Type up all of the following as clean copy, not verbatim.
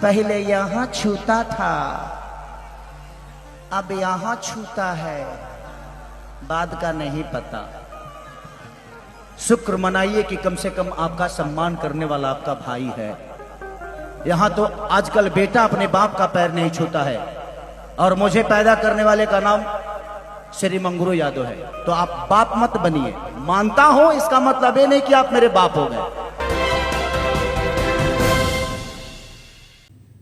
पहले यहाँ छूता था, अब यहाँ छूता है, बाद का नहीं पता। शुक्र मनाइए कि कम से कम आपका सम्मान करने वाला आपका भाई है। यहाँ तो आजकल बेटा अपने बाप का पैर नहीं छूता है, और मुझे पैदा करने वाले का नाम श्री मंगरू यादव है। तो आप बाप मत बनिए, मानता हूं इसका मतलब ये नहीं कि आप मेरे बाप हो गए।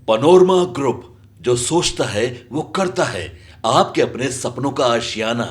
पनोरमा ग्रुप, जो सोचता है वो करता है। आपके अपने सपनों का आशियाना।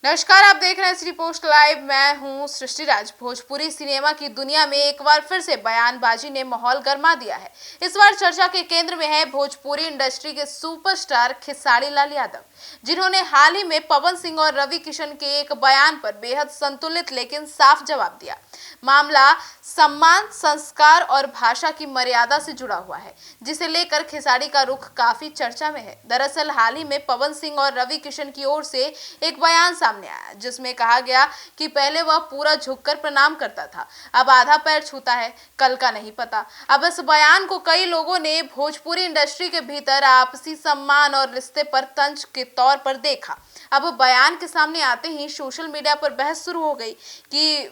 नमस्कार, आप देख रहे हैं श्री पोस्ट लाइव। मैं हूं सृष्टि राज। भोजपुरी सिनेमा की दुनिया में एक बार फिर से बयानबाजी ने माहौल गर्मा दिया है। इस बार चर्चा के केंद्र में है भोजपुरी इंडस्ट्री के सुपरस्टार खेसारी लाल यादव, जिन्होंने हाल ही में पवन सिंह और रवि किशन के एक बयान पर बेहद संतुलित लेकिन साफ जवाब दिया। मामला सम्मान, संस्कार और भाषा की मर्यादा से जुड़ा हुआ है, जिसे लेकर खेसारी का रुख काफी चर्चा में है। दरअसल हाल ही में पवन सिंह और रवि किशन की ओर से एक बयान सामने आया, जिसमें कहा गया कि पहले वह पूरा झुककर प्रणाम करता था, अब आधा पैर छूता है, कल का नहीं पता। अब इस बयान को कई लोगों ने भोजपुरी इंडस्ट्री के भीतर आपसी सम्मान और रिश्ते पर तंज के तौर पर देखा। अब बयान के सामने आते ही सोशल मीडिया पर बहस शुरू हो गई कि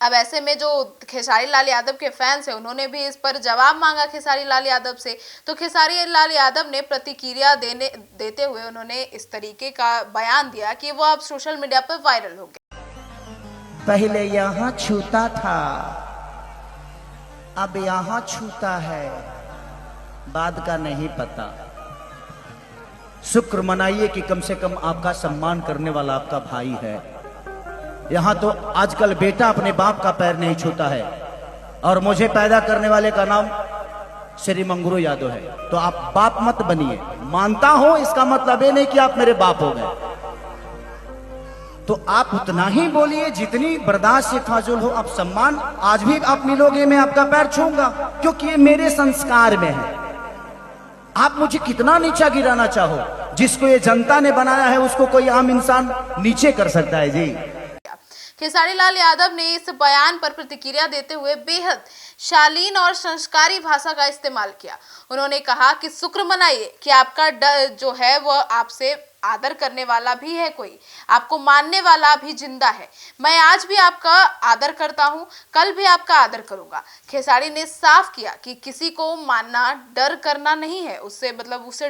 अब ऐसे में जो खेसारी लाल यादव के फैंस हैं, उन्होंने भी इस पर जवाब मांगा खेसारी लाल यादव से। तो खेसारी लाल यादव ने प्रतिक्रिया देते हुए उन्होंने इस तरीके का बयान दिया कि वो अब सोशल मीडिया पर वायरल हो गया। पहले यहाँ छूता था, अब यहाँ छूता है, बाद का नहीं पता। शुक्र मनाइए कि कम से कम आपका सम्मान करने वाला आपका भाई है। यहाँ तो आजकल बेटा अपने बाप का पैर नहीं छूता है, और मुझे पैदा करने वाले का नाम श्री मंगरू यादव है। तो आप बाप मत बनिए, मानता हूं इसका मतलब ये नहीं कि आप मेरे बाप हो गए। तो आप उतना ही बोलिए जितनी बर्दाश्त से फाजुल हो। आप सम्मान आज भी आप मिलोगे, मैं आपका पैर छूंगा, क्योंकि ये मेरे संस्कार में है। आप मुझे कितना नीचा गिराना चाहो, जिसको ये जनता ने बनाया है उसको कोई आम इंसान नीचे कर सकता है जी। खेसारी लाल यादव ने इस बयान पर प्रतिक्रिया देते हुए बेहद शालीन और संस्कारी भाषा का इस्तेमाल किया। उन्होंने कहा कि शुक्र मनाइए कि आपका डर जो है वह आपसे आदर करने वाला भी है, कोई आपको मानने वाला भी जिंदा है। मैं आज भी आपका आदर करता हूं, कल भी आपका आदर करूंगा। खेसारी ने साफ किया कि किसी को मानना डर करना नहीं है, उसे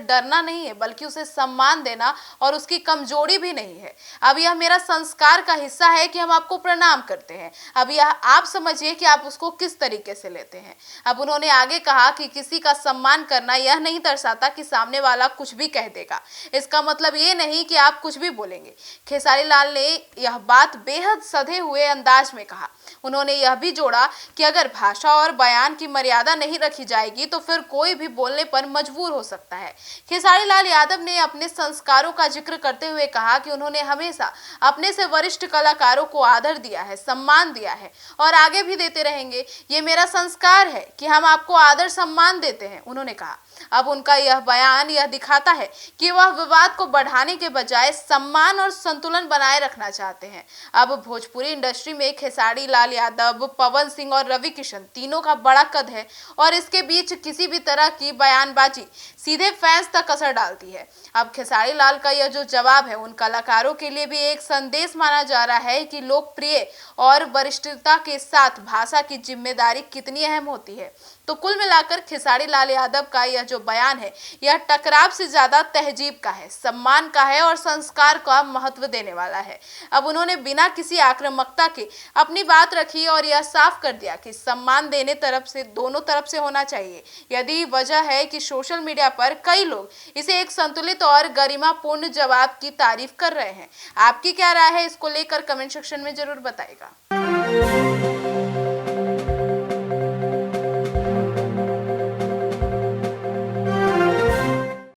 डरना नहीं है, बल्कि उसे सम्मान देना और उसकी कमजोरी भी नहीं है। अब यह मेरा संस्कार का हिस्सा है कि हम आपको प्रणाम करते हैं। अब यह आप समझिए कि आप उसको किस तरीके से लेते हैं। अब उन्होंने आगे कहा कि किसी का सम्मान करना यह नहीं दर्शाता कि सामने वाला कुछ भी कह देगा। इसका मतलब ये नहीं कि आप कुछ भी बोलेंगे। खेसारी लाल ने यह बात बेहद सधे हुए अंदाज में कहा। उन्होंने यह भी जोड़ा कि अगर भाषा और बयान की मर्यादा नहीं रखी जाएगी तो फिर कोई भी बोलने पर मजबूर हो सकता है। खेसारी लाल यादव ने अपने संस्कारों का जिक्र करते हुए कहा कि उन्होंने हमेशा अपने से वरिष्ठ कलाकारों को आदर दिया है, सम्मान दिया है और आगे भी देते रहेंगे। ये मेरा संस्कार है कि हम आपको आदर सम्मान देते हैं, उन्होंने कहा। अब उनका यह बयान यह दिखाता है कि वह विवाद को बढ़ाने के बजाय सम्मान और संतुलन बनाए रखना चाहते हैं। अब भोजपुरी इंडस्ट्री में खेसारी लाल यादव, पवन सिंह और रवि किशन तीनों का बड़ा कद है, और इसके बीच किसी भी तरह की बयानबाजी सीधे फैंस तक असर डालती है। अब खेसारी लाल का यह जो जवाब है उन कलाकारों के लिए भी एक संदेश माना जा रहा है कि लोकप्रिय और वरिष्ठता के साथ भाषा की जिम्मेदारी कितनी अहम होती है। तो कुल मिलाकर खेसारी लाल यादव का यह जो बयान है यह टकराव से ज्यादा तहजीब का है, सम्मान का है और संस्कार का महत्व देने वाला है। अब उन्होंने बिना किसी आक्रामकता के अपनी बात रखी और यह साफ कर दिया कि सम्मान देने दोनों तरफ से होना चाहिए। यदि वजह है कि सोशल मीडिया पर कई लोग इसे एक संतुलित और गरिमापूर्ण जवाब की तारीफ कर रहे हैं। आपकी क्या राय है, इसको लेकर कमेंट सेक्शन में जरूर बताइएगा।